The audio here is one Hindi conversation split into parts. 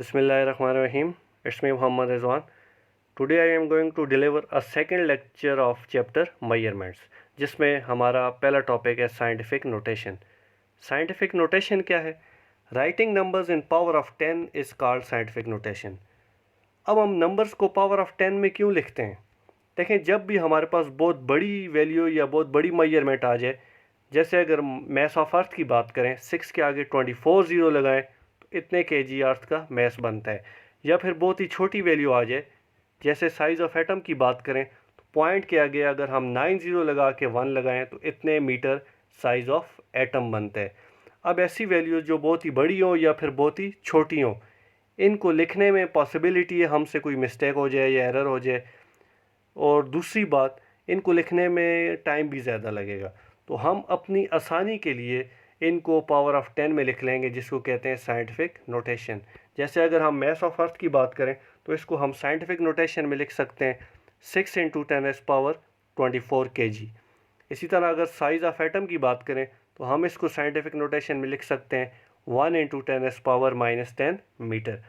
Bismillahirrahmanirrahim. It's me Muhammad Rizwan. Today I am going to deliver a second lecture of chapter measurements, जिसमें हमारा पहला टॉपिक है साइंटिफिक नोटेशन. साइंटिफिक नोटेशन क्या है? Writing numbers in power of 10 is called scientific notation. अब हम नंबर्स को पावर ऑफ 10 में क्यों लिखते हैं? देखें, जब भी हमारे पास बहुत बड़ी वैल्यू या बहुत बड़ी मेजरमेंट आ जाए, जैसे अगर मैस ऑफ अर्थ की बात करें, 6 के आगे 24 ज़ीरो लगाएं तो इतने kg अर्थ का मैस बनता है. या फिर बहुत ही छोटी वैल्यू आ जाए, जैसे साइज़ ऑफ एटम की बात करें तो पॉइंट के आगे अगर हम 9 ज़ीरो लगा के 1 लगाएं तो इतने मीटर साइज़ ऑफ एटम बनता है. अब ऐसी वैल्यूज़ जो बहुत ही बड़ी हो या फिर बहुत ही छोटी हो, इनको लिखने में पॉसिबिलिटी है हमसे कोई मिस्टेक हो जाए या एरर हो जाए, और दूसरी बात, इनको लिखने में टाइम भी ज़्यादा लगेगा. तो हम अपनी आसानी के लिए इनको पावर ऑफ 10 में लिख लेंगे, जिसको कहते हैं साइंटिफिक नोटेशन. जैसे अगर हम मैस ऑफ अर्थ की बात करें तो इसको हम साइंटिफिक नोटेशन में लिख सकते हैं 6 × 10⁻24 kg. इसी तरह अगर साइज़ ऑफ एटम की बात करें तो हम इसको साइंटिफिक नोटेशन में लिख सकते हैं 1 × 10⁻−10 मीटर.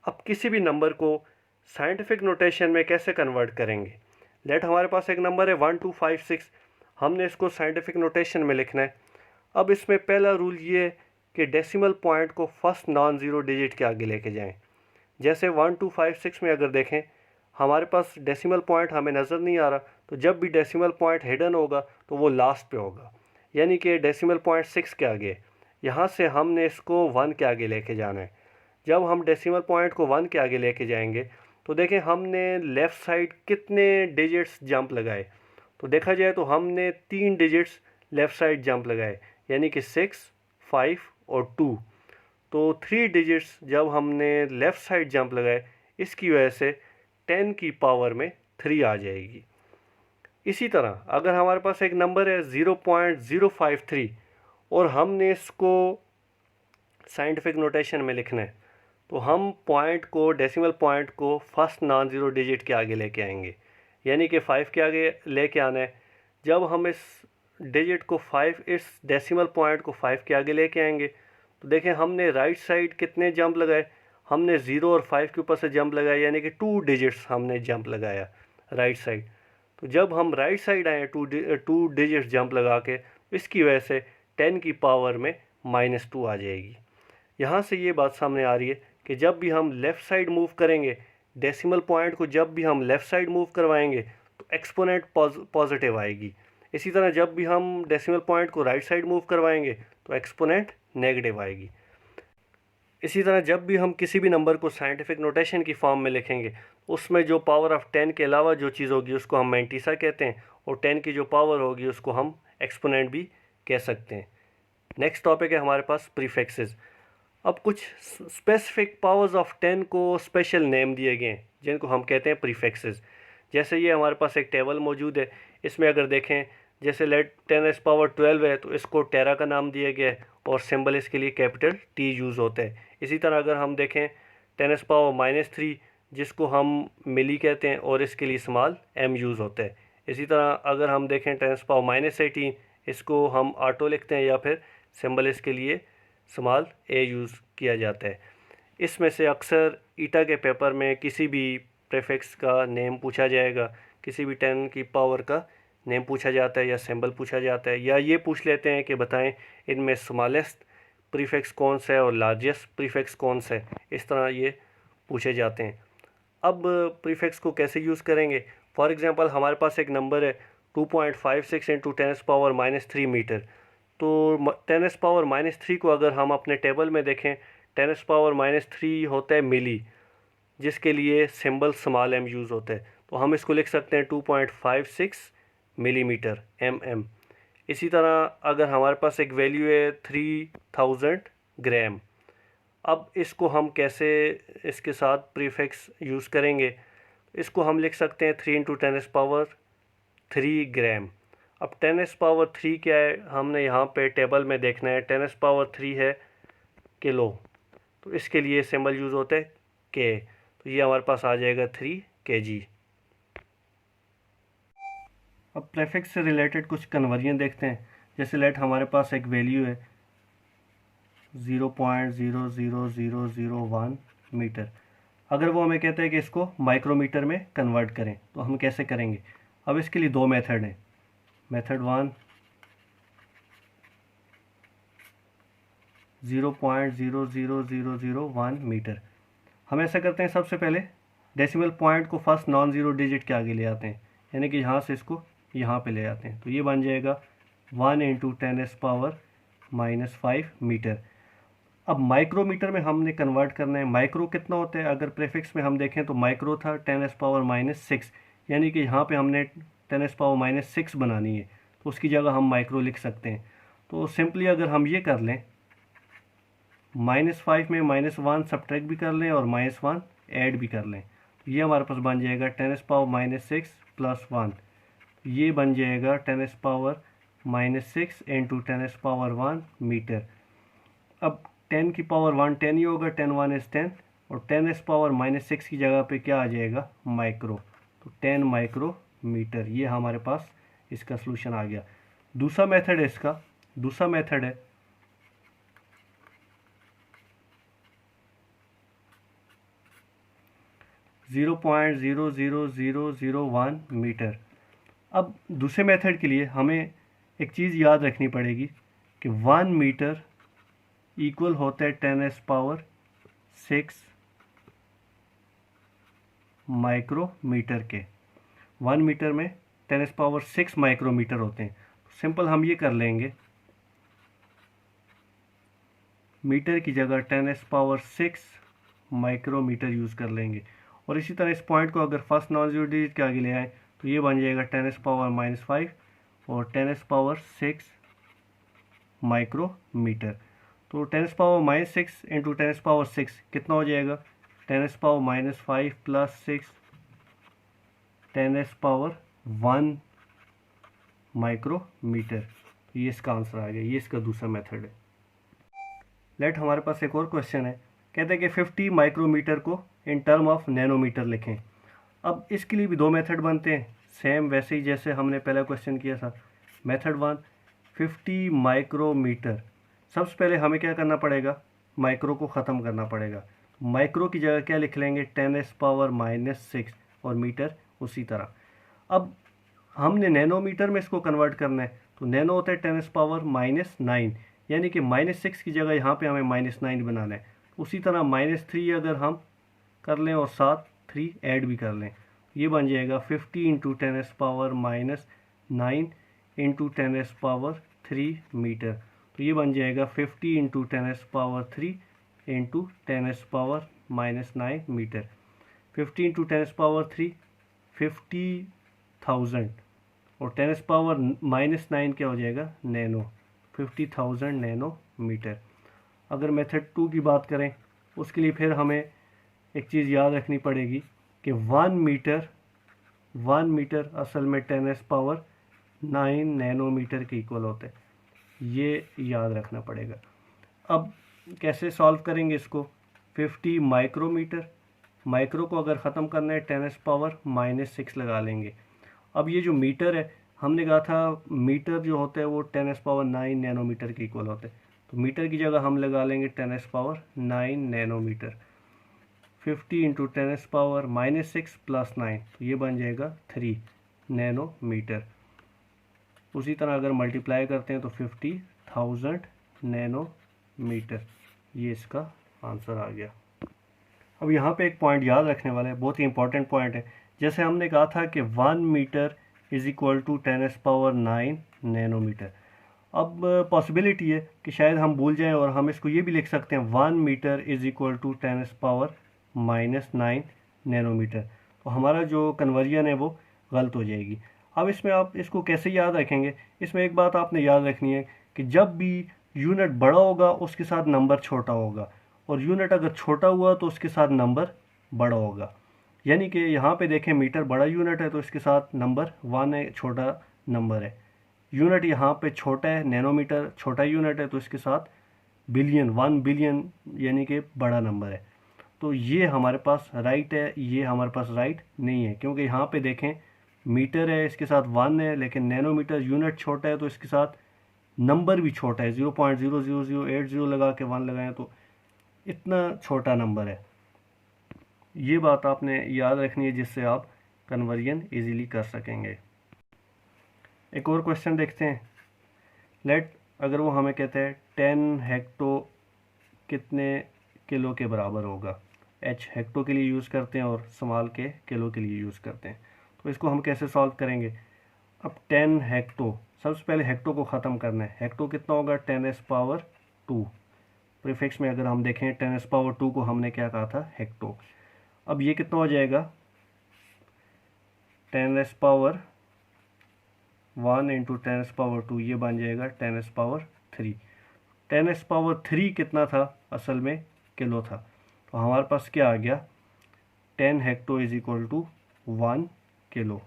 अब किसी भी नंबर को साइंटिफिक नोटेशन में कैसे कन्वर्ट करेंगे? लेट हमारे पास एक नंबर है 1256, हमने इसको साइंटिफिक नोटेशन में लिखना है. अब इसमें पहला रूल ये है कि डेसिमल पॉइंट को फर्स्ट नॉन ज़ीरो डिजिट के आगे लेके जाएं. जैसे 1256 में अगर देखें, हमारे पास डेसिमल पॉइंट हमें नज़र नहीं आ रहा, तो जब भी डेसिमल पॉइंट हिडन होगा तो वो लास्ट पे होगा, यानी कि डेसिमल पॉइंट 6 के आगे. यहाँ से हमने इसको 1 के आगे लेके जाना है. जब हम डेसिमल पॉइंट को 1 के आगे लेके जाएंगे तो देखें हमने लेफ़्ट साइड कितने डिजिट्स जंप लगाए. तो देखा जाए तो हमने 3 डिजिट्स लेफ़्ट साइड जंप लगाए, यानी कि 6, 5 और 2. तो 3 डिजिट्स जब हमने लेफ़्ट साइड जंप लगाए, इसकी वजह से 10 की पावर में 3 आ जाएगी. इसी तरह अगर हमारे पास एक नंबर है 0.053 और हमने इसको साइंटिफिक नोटेशन में लिखना है, तो हम पॉइंट को, डेसिमल पॉइंट को फर्स्ट नॉन ज़ीरो डिजिट के आगे लेके आएंगे, यानी कि 5 के आगे लेके आना है. जब हम इस डिजिट को 5, इस डेसिमल पॉइंट को 5 के आगे लेके आएंगे तो देखें हमने राइट साइड कितने जंप लगाए. हमने 0 और 5 के ऊपर से जंप लगाए, यानी कि 2 डिजिट्स हमने जंप लगाया राइट साइड. तो जब हम राइट साइड आए 2 डिजिट्स जंप लगा के, इसकी वजह से 10 की पावर में -2 आ जाएगी. यहाँ से ये बात सामने आ रही है कि जब भी हम लेफ़्ट साइड मूव करेंगे, डेसिमल पॉइंट को जब भी हम लेफ़्ट साइड मूव करवाएंगे तो एक्सपोनेंट पॉजिटिव आएगी. इसी तरह जब भी हम डेसिमल पॉइंट को राइट साइड मूव करवाएंगे तो एक्सपोनेंट नेगेटिव आएगी. इसी तरह जब भी हम किसी भी नंबर को साइंटिफिक नोटेशन की फॉर्म में लिखेंगे, उसमें जो पावर ऑफ 10 के अलावा जो चीज़ होगी उसको हम मैंटीसा कहते हैं, और 10 की जो पावर होगी उसको हम एक्सपोनेंट भी कह सकते हैं. नेक्स्ट टॉपिक है हमारे पास प्रीफिक्सेस. अब कुछ स्पेसिफिक पावर्स ऑफ 10 को स्पेशल नेम दिए गए हैं, जिनको हम कहते हैं प्रीफिक्सेस. जैसे ये हमारे पास एक टेबल मौजूद है, इसमें अगर देखें, जैसे लेट 10⁻12 है तो इसको टेरा का नाम दिया गया है और सिंबल इसके लिए कैपिटल T यूज़ होता है. इसी तरह अगर हम देखें 10⁻−3, जिसको हम मिली कहते हैं और इसके लिए स्मॉल m यूज़ होता है. इसी तरह अगर हम देखें 10⁻−18, इसको हम ऑटो लिखते हैं या फिर सिंबल इसके लिए स्मॉल a यूज़ किया जाता है. इसमें से अक्सर ईटा के पेपर में किसी भी प्रीफिक्स का नेम पूछा जाएगा, किसी भी 10 की पावर का नेम पूछा जाता है या सिंबल पूछा जाता है, या ये पूछ लेते हैं कि बताएं इनमें स्मॉलेस्ट प्रीफिक्स कौन सा है और लार्जेस्ट प्रीफिक्स कौन सा है. इस तरह ये पूछे जाते हैं. अब प्रीफिक्स को कैसे यूज़ करेंगे? फॉर एग्ज़ाम्पल हमारे पास एक नंबर है 2.56 × 10⁻−3 मीटर. तो 10⁻−3 को अगर हम अपने टेबल में देखें, 10⁻−3 होता है मिली, जिसके लिए सिंबल स्मॉल m यूज़ होता है. तो हम इसको लिख सकते हैं 2.56 मिलीमीटर mm. इसी तरह अगर हमारे पास एक वैल्यू है 3000 ग्राम, अब इसको हम कैसे इसके साथ प्रीफिक्स यूज़ करेंगे? इसको हम लिख सकते हैं 3 × 10⁻3 ग्राम. अब 10⁻3 क्या है, हमने यहाँ पे टेबल में देखना है. 10⁻3 है किलो, तो इसके लिए सिंबल यूज़ होता है के. तो ये हमारे पास आ जाएगा 3 kg. अब प्रीफिक्स से रिलेटेड कुछ कन्वर्जन देखते हैं. जैसे लेट हमारे पास एक वैल्यू है 0.00001 मीटर। अगर वो हमें कहते हैं कि इसको माइक्रोमीटर में कन्वर्ट करें तो हम कैसे करेंगे? अब इसके लिए दो मेथड हैं। Method 1 0.00001 metre. हम ऐसा करते हैं, सबसे पहले डेसिमल पॉइंट को फर्स्ट नॉन ज़ीरो डिजिट के आगे ले आते हैं, यानी कि यहाँ से इसको यहाँ पे ले आते हैं, तो ये बन जाएगा 1 × 10⁻⁻5 मीटर। अब माइक्रोमीटर में हमने कन्वर्ट करना है। माइक्रो कितना होता है? अगर प्रीफिक्स में हम देखें तो माइक्रो था 10⁻⁻6, यानी कि यहाँ पे हमने 10⁻⁻6 बनानी है, तो उसकी जगह हम माइक्रो लिख सकते हैं। तो सिंपली अगर हम ये कर लें, -5 में -1 सब्ट्रैक्ट भी कर लें और -1 ऐड भी कर लें, तो ये हमारे पास बन जाएगा 10⁻⁻6 + 1, ये बन जाएगा 10⁻⁻6 × 10⁻1 मीटर। अब 10 की पावर 1 10 ही होगा, 10 1 is 10, और 10⁻⁻6 की जगह पे क्या आ जाएगा? माइक्रो, तो 10 माइक्रोमीटर। ये हमारे पास इसका सलूशन आ गया। दूसरा मेथड है इसका, दूसरा मेथड है 0.00001 मीटर। अब दूसरे मेथड के लिए हमें एक चीज़ याद रखनी पड़ेगी कि 1 मीटर इक्वल होता है 10⁻6 माइक्रोमीटर के। 1 मीटर में 10⁻6 माइक्रोमीटर होते हैं। सिंपल हम ये कर लेंगे, मीटर की जगह 10⁻6 माइक्रोमीटर यूज़ कर लेंगे। और इसी तरह इस पॉइंट को अगर फर्स्ट नॉन ज़ीरो डिजिट के आगे ले आए तो ये बन जाएगा 10⁻⁻5 और 10⁻6 माइक्रोमीटर। तो 10⁻6 × 10⁻6 कितना हो जाएगा? 10⁻5 + 6 10⁻1 माइक्रोमीटर। ये इसका आंसर आ गया। ये इसका दूसरा मेथड है। लेट हमारे पास एक और क्वेश्चन है, कहते हैं कि 50 माइक्रोमीटर को इन टर्म ऑफ नैनोमीटर लिखें। अब इसके लिए भी दो मेथड बनते हैं, सेम वैसे ही जैसे हमने पहला क्वेश्चन किया था। Method 1 50 micrometre. सबसे पहले हमें क्या करना पड़ेगा? माइक्रो को ख़त्म करना पड़ेगा। माइक्रो की जगह क्या लिख लेंगे? 10⁻⁻6 और मीटर उसी तरह। अब हमने नैनोमीटर में इसको कन्वर्ट करना है, तो नैनो होता है 10⁻⁻9, यानी कि -6 की जगह यहाँ पे हमें -9 बनाना है। उसी तरह -3 अगर हम कर लें और साथ 3 ऐड भी कर लें, ये बन जाएगा 50 × 10⁻⁻9 × 10⁻3 मीटर। तो ये बन जाएगा 50 × 10⁻3 × 10⁻⁻9 मीटर। 50 × 10⁻3 50,000 और 10⁻⁻9 क्या हो जाएगा? Nano, 50,000 nanometre. अगर मेथड 2 की बात करें, उसके लिए फिर हमें एक चीज़ याद रखनी पड़ेगी कि 1 मीटर असल में 10⁻9 नैनोमीटर के इक्वल होते हैं। ये याद रखना पड़ेगा। अब कैसे सॉल्व करेंगे इसको? 50 माइक्रोमीटर, माइक्रो को अगर ख़त्म करना है 10⁻⁻6 लगा लेंगे। अब ये जो मीटर है, हमने कहा था मीटर जो होता है वो 10⁻9 नैनोमीटर के इक्वल होते हैं, तो मीटर की जगह हम लगा लेंगे 10⁻9 नैनोमीटर। 50 × 10⁻⁻6 + 9, तो ये बन जाएगा 3 नैनोमीटर। उसी तरह अगर मल्टीप्लाई करते हैं तो 50,000 नैनोमीटर। ये इसका आंसर आ गया। अब यहाँ पे एक पॉइंट याद रखने वाला है, बहुत ही इंपॉर्टेंट पॉइंट है। जैसे हमने कहा था कि 1 मीटर = 10⁻9 नैनोमीटर। अब पॉसिबिलिटी है कि शायद हम भूल जाएं और हम इसको ये भी लिख सकते हैं 1 मीटर = 10⁻⁻9 नैनोमीटर। तो हमारा जो कन्वर्जन है वो गलत हो जाएगी। अब इसमें आप इसको कैसे याद रखेंगे? इसमें एक बात आपने याद रखनी है कि जब भी यूनिट बड़ा होगा उसके साथ नंबर छोटा होगा, और यूनिट अगर छोटा हुआ तो उसके साथ नंबर बड़ा होगा। यानी कि यहाँ पे देखें, मीटर बड़ा यूनिट है तो इसके साथ नंबर 1 है, छोटा नंबर है। यूनिट यहाँ पे छोटा है, नैनोमीटर छोटा यूनिट है, तो इसके साथ बिलियन, 1 बिलियन यानी कि बड़ा नंबर है। तो ये हमारे पास राइट है, ये हमारे पास राइट नहीं है, क्योंकि यहाँ पे देखें मीटर है, इसके साथ 1 है, लेकिन नैनोमीटर यूनिट छोटा है तो इसके साथ नंबर भी छोटा है। 0.00080 लगा के 1 लगाएं तो इतना छोटा नंबर है। ये बात आपने याद रखनी है जिससे आप कन्वर्जन इजीली कर सकेंगे। एक और क्वेश्चन देखते हैं। लेट अगर वो हमें कहते हैं 10 हेक्टो कितने किलो के बराबर होगा। एच हेक्टो के लिए यूज़ करते हैं और स्मॉल के किलो के लिए यूज़ करते हैं। तो इसको हम कैसे सॉल्व करेंगे। अब 10 हेक्टो, सबसे पहले हेक्टो को ख़त्म करना है। हेक्टो कितना होगा 10⁻²। प्रीफिक्स में अगर हम देखें 10⁻², को हमने क्या कहा था हेक्टो। अब ये कितना हो जाएगा 10⁻1 × 10⁻², ये बन जाएगा 10⁻3। 10⁻3 कितना था असल में किलो था। तो हमारे पास क्या आ गया 10 hecto is equal to 1 kilo.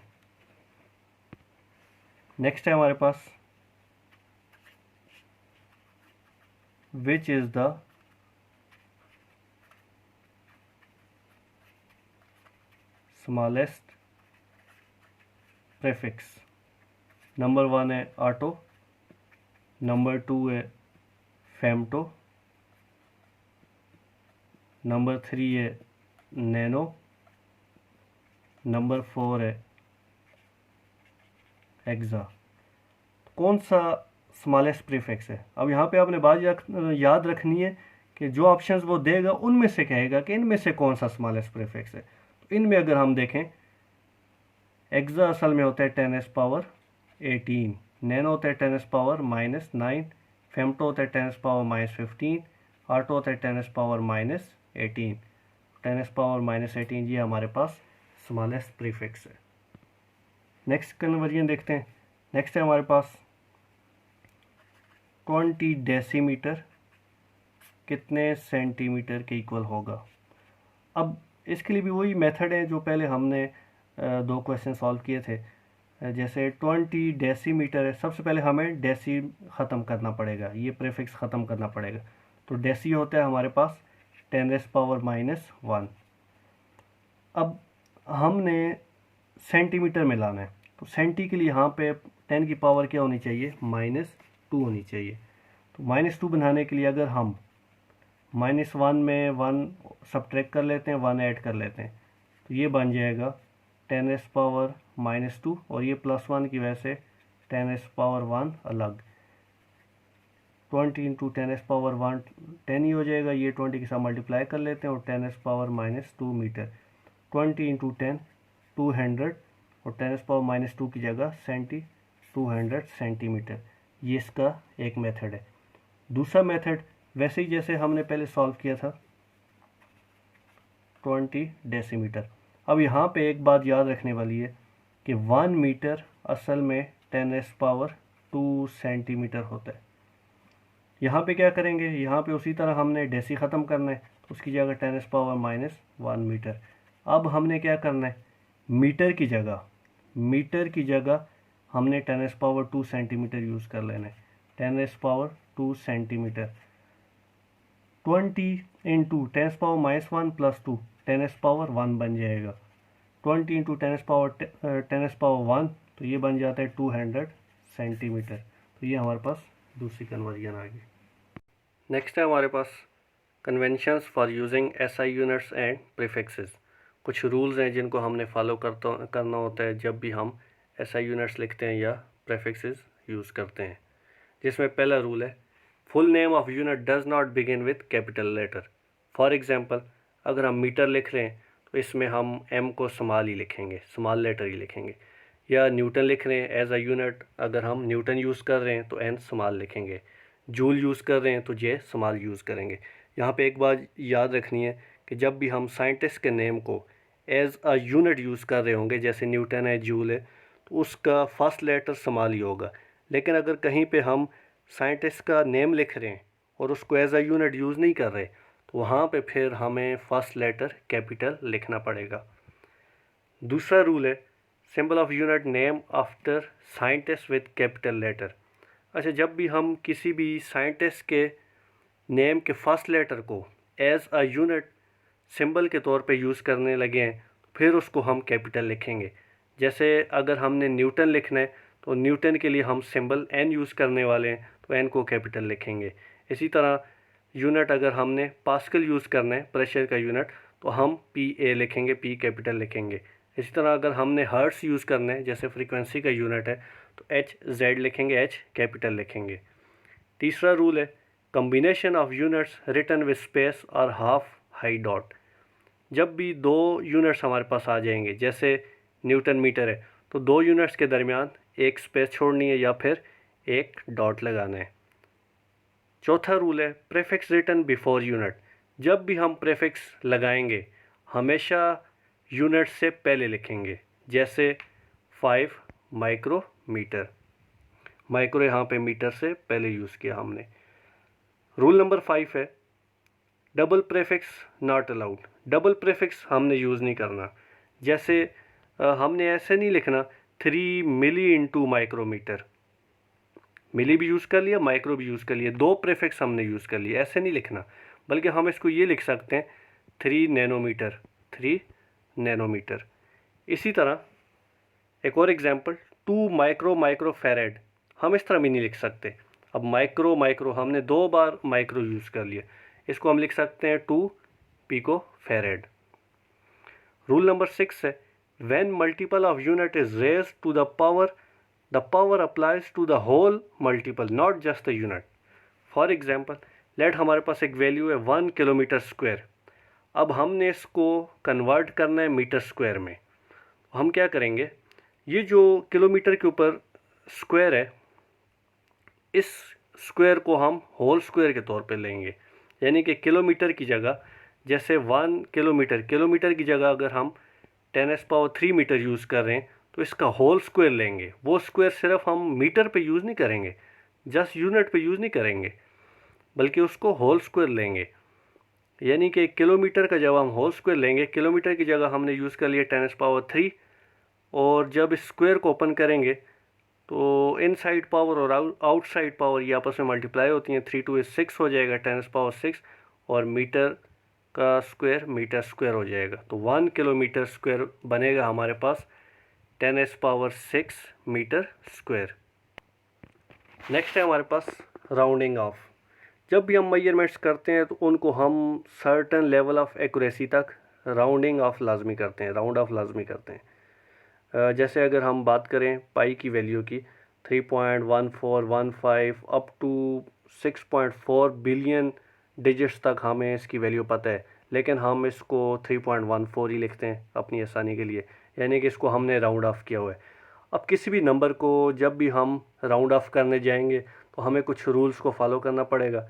Next है हमारे पास which is the smallest prefix. नंबर 1 है ऑटो, नंबर 2 है फेमटो, नंबर 3 है नैनो, नंबर 4 है हेक्सा। कौन सा स्मॉलेस्ट प्रीफिक्स है। अब यहाँ पे आपने बात याद रखनी है कि जो ऑप्शंस वो देगा उनमें से कहेगा कि इनमें से कौन सा स्मॉलेस्ट प्रीफिक्स है। तो इनमें अगर हम देखें हेक्सा असल में होता है 10⁻18, नैनो होता है 10⁻⁻9, फेमटो होता है 10⁻⁻15, ऑटो होता है 10⁻⁻18। 10⁻⁻18 ये हमारे पास स्मॉलेस्ट प्रीफिक्स है। नेक्स्ट कन्वर्जन देखते हैं। नेक्स्ट है हमारे पास 20 डेसीमीटर कितने सेंटीमीटर के इक्वल होगा। अब इसके लिए भी वही मेथड है जो पहले हमने 2 क्वेश्चन सॉल्व किए थे। जैसे 20 डेसीमीटर है, सबसे पहले हमें डेसी ख़त्म करना पड़ेगा, ये प्रीफिक्स ख़त्म करना पड़ेगा। तो डेसी होता है हमारे पास 10⁻⁻1। अब हमने सेंटीमीटर में लाना है, तो सेंटी के लिए यहाँ पे 10 की पावर क्या होनी चाहिए -2 होनी चाहिए। तो -2 बनाने के लिए अगर हम -1 में 1 सब्ट्रैक्ट कर लेते हैं, 1 ऐड कर लेते हैं, तो ये बन जाएगा 10⁻⁻2 और ये +1 की वजह से 10⁻1 अलग। 20 × 10⁻1 10 ही हो जाएगा, ये 20 के साथ मल्टीप्लाई कर लेते हैं और 10⁻2 मीटर। 20 × 10 200 और 10⁻2 की जगह 200 सेंटीमीटर। ये इसका एक मेथड है। दूसरा मेथड वैसे ही जैसे हमने पहले सॉल्व किया था 20 डेसीमीटर। अब यहाँ पे एक बात याद रखने वाली है कि 1 मीटर असल में 10⁻2 सेंटीमीटर होता है। यहाँ पे क्या करेंगे, यहाँ पे उसी तरह हमने डेसी ख़त्म करना है, तो उसकी जगह 10⁻⁻1 मीटर। अब हमने क्या करना है, मीटर की जगह हमने 10⁻2 सेंटीमीटर यूज़ कर लेना है। 10⁻2 सेंटीमीटर 20 × 10⁻⁻1 + 2 10⁻1 बन जाएगा। 20 × 10⁻1 तो ये बन जाता है 200 सेंटीमीटर। तो ये हमारे पास दूसरी कन्वर्जन आ गई। नेक्स्ट है हमारे पास conventions for using SI units and prefixes. कुछ रूल्स हैं जिनको हमने फॉलो करना होता है जब भी हम SI यूनिट्स लिखते हैं या प्रीफिक्सेस यूज़ करते हैं। जिसमें पहला रूल है full name of unit does not begin with capital letter. For example अगर हम मीटर लिख रहे हैं तो इसमें हम M को स्मॉल ही लिखेंगे, स्मॉल लेटर ही लिखेंगे। या न्यूटन लिख रहे हैं एज अ यूनिट, अगर हम न्यूटन यूज़ कर रहे हैं तो N स्मॉल लिखेंगे। जूल यूज़ कर रहे हैं तो J स्मॉल यूज़ करेंगे। यहाँ पे एक बात याद रखनी है कि जब भी हम साइंटिस्ट के नेम को एज अ यूनिट यूज़ कर रहे होंगे, जैसे न्यूटन है, जूल है, तो उसका फर्स्ट लेटर स्मॉल ही होगा। लेकिन अगर कहीं पे हम साइंटिस्ट का नेम लिख रहे हैं और उसको एज अ यूनिट यूज़ नहीं कर रहे, तो वहाँ पे फिर हमें फर्स्ट लेटर कैपिटल लिखना पड़ेगा। दूसरा रूल है symbol of unit name after scientist with capital letter. अच्छा, जब भी हम किसी भी साइंटिस्ट के नेम के फर्स्ट लेटर को एज अ यूनिट सिंबल के तौर पे यूज़ करने लगे हैं, फिर उसको हम कैपिटल लिखेंगे। जैसे अगर हमने न्यूटन लिखना है तो न्यूटन के लिए हम सिंबल N यूज़ करने वाले हैं, तो N को कैपिटल लिखेंगे। इसी तरह यूनिट अगर हमने पास्कल यूज़ करना है, प्रेशर का यूनिट, तो हम PA लिखेंगे, P कैपिटल लिखेंगे। इसी तरह अगर हमने हर्ट्स यूज़ करना है, जैसे फ्रीक्वेंसी का यूनिट है, तो HZ लिखेंगे, H कैपिटल लिखेंगे। तीसरा रूल है combination of units written with space और हाफ हाई डॉट। जब भी दो यूनिट्स हमारे पास आ जाएंगे, जैसे न्यूटन मीटर है, तो दो यूनिट्स के दरमियान एक स्पेस छोड़नी है या फिर एक डॉट लगाना है। चौथा रूल है प्रीफिक्स रिटन बिफोर यूनिट। जब भी हम प्रीफिक्स लगाएंगे हमेशा यूनिट से पहले लिखेंगे, जैसे 5 माइक्रोमीटर। माइक्रो यहाँ पे मीटर से पहले यूज़ किया हमने। रूल नंबर 5 है double prefix not allowed. Double prefix हमने यूज़ नहीं करना। जैसे हमने ऐसे नहीं लिखना 3 मिली इंटू माइक्रोमीटर। मिली भी यूज़ कर लिया, माइक्रो भी यूज़ कर लिया, दो प्रीफिक्स हमने यूज़ कर लिया, ऐसे नहीं लिखना। बल्कि हम इसको ये लिख सकते हैं 3 नैनोमीटर, 3 नैनोमीटर। इसी तरह एक और एग्जांपल 2 माइक्रोफैरेड, हम इस तरह भी नहीं लिख सकते। अब माइक्रो हमने दो बार माइक्रो यूज़ कर लिया, इसको हम लिख सकते हैं 2 पिकोफैरेड। रूल नंबर 6 है when multiple of unit is raised to the power applies to the whole multiple not just the unit. For example let हमारे पास एक वैल्यू है 1 किलोमीटर स्क्वायर। अब हमने इसको कन्वर्ट करना है मीटर स्क्वायर में। हम क्या करेंगे, ये जो किलोमीटर के ऊपर स्क्वायर है, इस स्क्वायर को हम होल स्क्वायर के तौर पे लेंगे। यानी कि किलोमीटर की जगह, जैसे 1 किलोमीटर की जगह अगर हम 10⁻³ मीटर यूज़ कर रहे हैं, तो इसका होल स्क्वायर लेंगे। वो स्क्वायर सिर्फ हम मीटर पे यूज़ नहीं करेंगे, जस्ट यूनिट पे यूज़ नहीं करेंगे, बल्कि उसको होल स्क्वायर लेंगे। यानी कि किलोमीटर का जब हम होल स्क्वायर लेंगे, किलोमीटर की जगह हमने यूज़ कर लिया 10⁻³, और जब इस स्क्वायर को ओपन करेंगे तो इनसाइड पावर और आउटसाइड पावर ये आपस में मल्टीप्लाई होती हैं, 3 2 6 हो जाएगा 10⁻6, और मीटर का स्क्वायर मीटर स्क्वायर हो जाएगा। तो 1 किलोमीटर स्क्वायर बनेगा हमारे पास 10⁻6 मीटर स्क्वायर। नेक्स्ट है हमारे पास राउंडिंग ऑफ। जब भी हम मेजरमेंट्स करते हैं तो उनको हम सर्टन लेवल ऑफ एक्यूरेसी तक राउंडिंग ऑफ लाजमी करते हैं, राउंड ऑफ लाजमी करते हैं। जैसे अगर हम बात करें पाई की वैल्यू की 3.1415 अप टू 6.4 बिलियन डिजिट्स तक हमें इसकी वैल्यू पता है, लेकिन हम इसको 3.14 ही लिखते हैं अपनी आसानी के लिए, यानी कि इसको हमने राउंड ऑफ किया हुआ है। अब किसी भी नंबर को जब भी हम राउंड ऑफ करने जाएंगे तो हमें कुछ रूल्स को फॉलो करना पड़ेगा,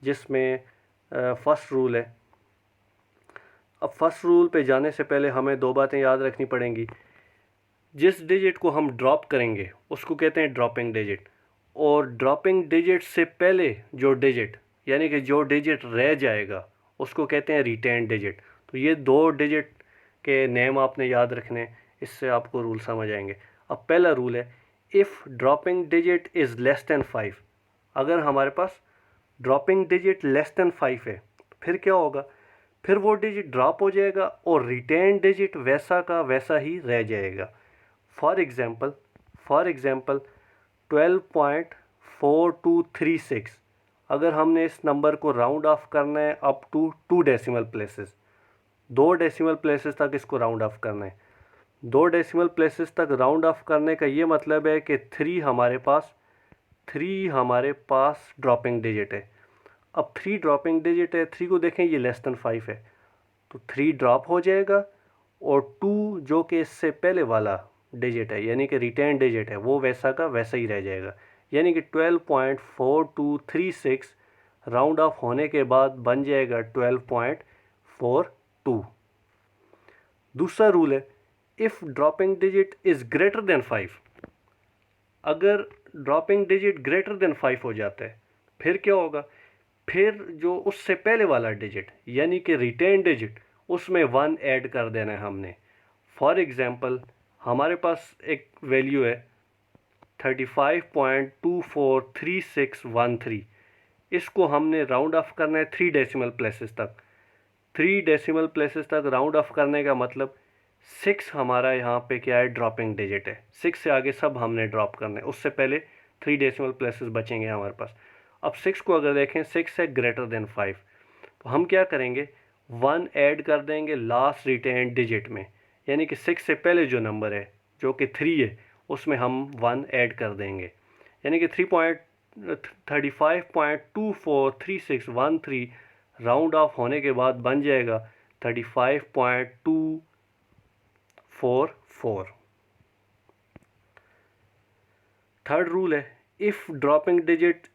जिसमें फर्स्ट रूल है। अब फर्स्ट रूल पे जाने से पहले हमें दो बातें याद रखनी पड़ेंगी। जिस डिजिट को हम ड्रॉप करेंगे उसको कहते हैं ड्रॉपिंग डिजिट, और ड्रॉपिंग डिजिट से पहले जो डिजिट, यानी कि जो डिजिट रह जाएगा, उसको कहते हैं रिटेन डिजिट। तो ये दो डिजिट के नेम आपने याद रखने, इससे आपको रूल समझ आएंगे। अब पहला रूल है if dropping digit is less than 5। अगर हमारे पास ड्रॉपिंग डिजिट लेस दैन 5 है, फिर क्या होगा, फिर वो डिजिट ड्रॉप हो जाएगा और रिटेन डिजिट वैसा का वैसा ही रह जाएगा। फॉर एग्ज़ाम्पल 12.4236, अगर हमने इस नंबर को राउंड ऑफ करना है up to 2 decimal places, 2 decimal places तक इसको राउंड ऑफ करना है। 2 डेसिमल प्लेसेस तक राउंड ऑफ करने का ये मतलब है कि 3 हमारे पास ड्रॉपिंग डिजिट है। अब 3 ड्रॉपिंग डिजिट है, 3 को देखें ये लेस दैन 5 है, तो 3 ड्रॉप हो जाएगा, और 2 जो कि इससे पहले वाला डिजिट है यानी कि रिटेन डिजिट है, वो वैसा का वैसा ही रह जाएगा। यानी कि 12.4236 राउंड ऑफ होने के बाद बन जाएगा 12.42। दूसरा रूल है if dropping digit is greater than 5। अगर ड्रॉपिंग डिजिट ग्रेटर देन 5 हो जाता है, फिर क्या होगा, फिर जो उससे पहले वाला डिजिट यानी कि रिटेन डिजिट, उसमें 1 ऐड कर देना है हमने। फॉर एग्ज़ाम्पल हमारे पास एक वैल्यू है 35.243613, इसको हमने राउंड ऑफ करना है 3 डेसिमल प्लेसेस तक। 3 डेसिमल प्लेसेस तक राउंड ऑफ करने का मतलब 6 हमारा यहाँ पे क्या है, ड्रॉपिंग डिजिट है। 6 से आगे सब हमने ड्रॉप करना है, उससे पहले 3 डेसिमल प्लेसेस बचेंगे हमारे पास। अब 6 को अगर देखें, 6 है ग्रेटर देन 5, तो हम क्या करेंगे, 1 ऐड कर देंगे लास्ट रिटेन डिजिट में, यानी कि 6 से पहले जो नंबर है जो कि 3 है उसमें हम 1 ऐड कर देंगे, यानी कि 3.35.243613 राउंड ऑफ होने के बाद बन जाएगा 35.244। थर्ड रूल है if dropping digit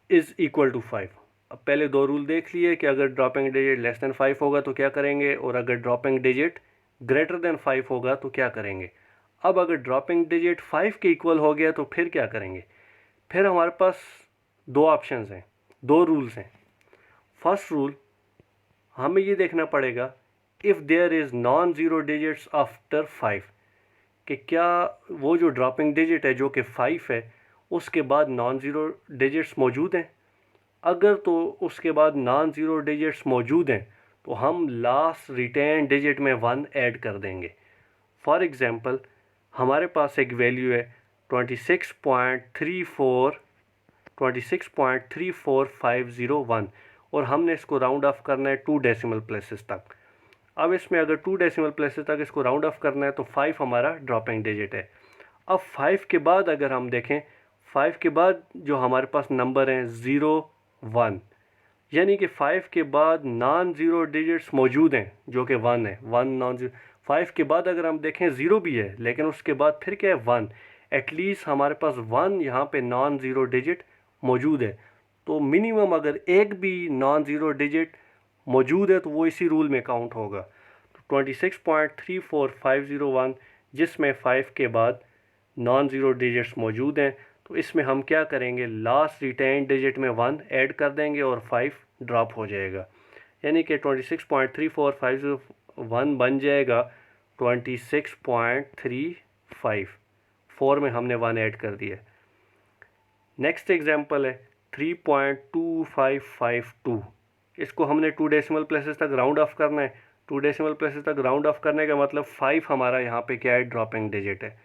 is equal to 5। अब पहले दो रूल देख लिए कि अगर ड्रॉपिंग डिजिट लेस देन 5 होगा तो क्या करेंगे, और अगर ड्रॉपिंग डिजिट ग्रेटर देन 5 होगा तो क्या करेंगे। अब अगर ड्रॉपिंग डिजिट 5 के इक्वल हो गया तो फिर क्या करेंगे। फिर हमारे पास दो ऑप्शंस हैं, दो रूल्स हैं। फर्स्ट रूल, हमें ये देखना पड़ेगा if there is non zero digits after 5, कि क्या वो जो ड्रॉपिंग डिजिट है जो कि 5 है उसके बाद नॉन ज़ीरो डिजिट्स मौजूद हैं। अगर तो उसके बाद नॉन ज़ीरो डिजिट्स मौजूद हैं तो हम लास्ट रिटेन डिजिट में 1 ऐड कर देंगे। फॉर एग्ज़ाम्पल हमारे पास एक वैल्यू है 26.34501 और हमने इसको राउंड ऑफ करना है 2 डेसिमल प्लेसेस तक। अब इसमें अगर 2 डेसिमल प्लेसेस तक इसको राउंड ऑफ करना है तो 5 हमारा ड्रॉपिंग डिजिट है। अब 5 के बाद अगर हम देखें, 5 के बाद जो हमारे पास नंबर हैं 0 1, यानी कि 5 के बाद नॉन ज़ीरो डिजिट्स मौजूद हैं जो कि 1 है। 1 नॉन ज़ीरो, 5 के बाद अगर हम देखें 0 भी है लेकिन उसके बाद फिर क्या है 1, एटलीस्ट हमारे पास 1 यहाँ पे नॉन ज़ीरो डिजिट मौजूद है। तो मिनिमम अगर एक भी नॉन ज़ीरो डिजिट मौजूद है तो वो इसी रूल में काउंट होगा। तो 26.34501 जिसमें 5 के बाद नॉन ज़ीरो डिजिट्स मौजूद हैं तो इसमें हम क्या करेंगे, लास्ट रिटेन डिजिट में 1 ऐड कर देंगे और 5 ड्रॉप हो जाएगा, यानी कि 26.34501 बन जाएगा 26.35। 4 में हमने 1 ऐड कर दिया। नेक्स्ट एग्जांपल है 3.2552, इसको हमने 2 डेसिमल प्लेसेस तक राउंड ऑफ करना है। 2 डेसिमल प्लेसेस तक राउंड ऑफ करने का मतलब 5 हमारा यहाँ पे क्या है, ड्रॉपिंग डिजिट है।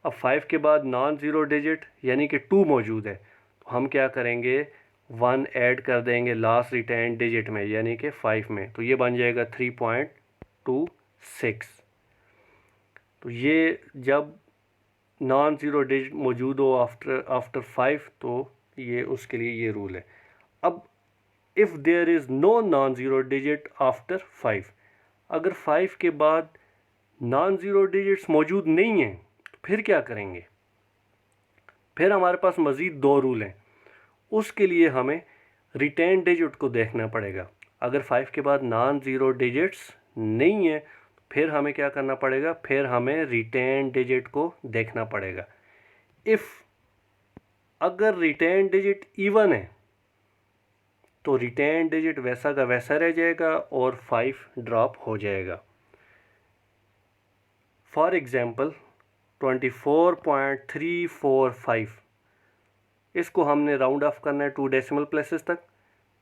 अब 5 के बाद नॉन ज़ीरो डिजिट यानी कि 2 मौजूद है तो हम क्या करेंगे, 1 ऐड कर देंगे लास्ट रिटेन डिजिट में यानी कि 5 में, तो ये बन जाएगा 3.26। तो ये जब नॉन ज़ीरो डिजिट मौजूद हो आफ्टर 5 तो ये उसके लिए ये रूल है। अब if there is no non zero digit after 5, अगर 5 के बाद नॉन ज़ीरो डिजिट्स मौजूद नहीं हैं तो फिर क्या करेंगे। फिर हमारे पास मज़ीद दो रूल हैं, उसके लिए हमें रिटेन डिजिट को देखना पड़ेगा। अगर 5 के बाद नॉन ज़ीरो डिजिट्स नहीं है तो फिर हमें क्या करना पड़ेगा, फिर हमें रिटेन डिजिट को देखना पड़ेगा। इफ़ अगर रिटेन डिजिट इवन है तो रिटेन डिजिट वैसा का वैसा रह जाएगा और 5 ड्रॉप हो जाएगा। फॉर एग्ज़ाम्पल 24.345, इसको हमने राउंड ऑफ करना है 2 डेसिमल प्लेसेस तक।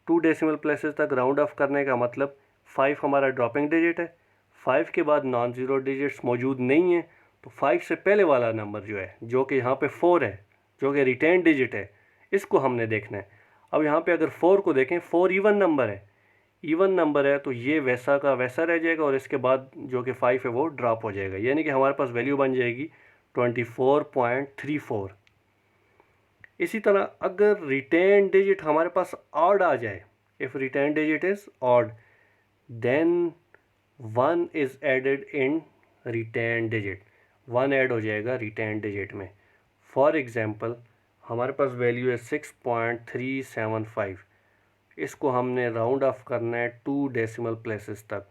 2 डेसिमल प्लेसेस तक राउंड ऑफ करने का मतलब 5 हमारा ड्रॉपिंग डिजिट है। 5 के बाद नॉन ज़ीरो डिजिट्स मौजूद नहीं है तो 5 से पहले वाला नंबर जो है जो कि यहाँ पे 4 है जो कि रिटेन डिजिट है, इसको हमने देखना है। अब यहाँ पे अगर 4 को देखें, 4 इवन नंबर है, इवन नंबर है तो ये वैसा का वैसा रह जाएगा और इसके बाद जो कि 5 है वो ड्रॉप हो जाएगा, यानी कि हमारे पास वैल्यू बन जाएगी 24.34। इसी तरह अगर रिटेन डिजिट हमारे पास ऑड आ जाए, if retained digit is odd then 1 is added in retained digit, 1 add हो जाएगा रिटेन डिजिट में। फॉर एग्ज़ाम्पल हमारे पास वैल्यू है 6.375, इसको हमने राउंड ऑफ करना है 2 डेसिमल प्लेसेस तक।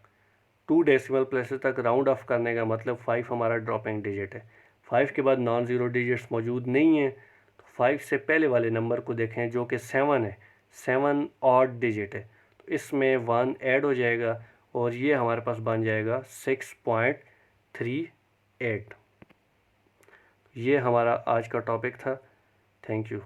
2 डेसिमल प्लेसेस तक राउंड ऑफ करने का मतलब 5 हमारा ड्रॉपिंग डिजिट है। 5 के बाद नॉन ज़ीरो डिजिट्स मौजूद नहीं है तो 5 से पहले वाले नंबर को देखें जो कि 7 है, 7 ऑड डिजिट है तो इसमें 1 ऐड हो जाएगा और ये हमारे पास बन जाएगा 6.38। ये हमारा आज का टॉपिक था। Thank you.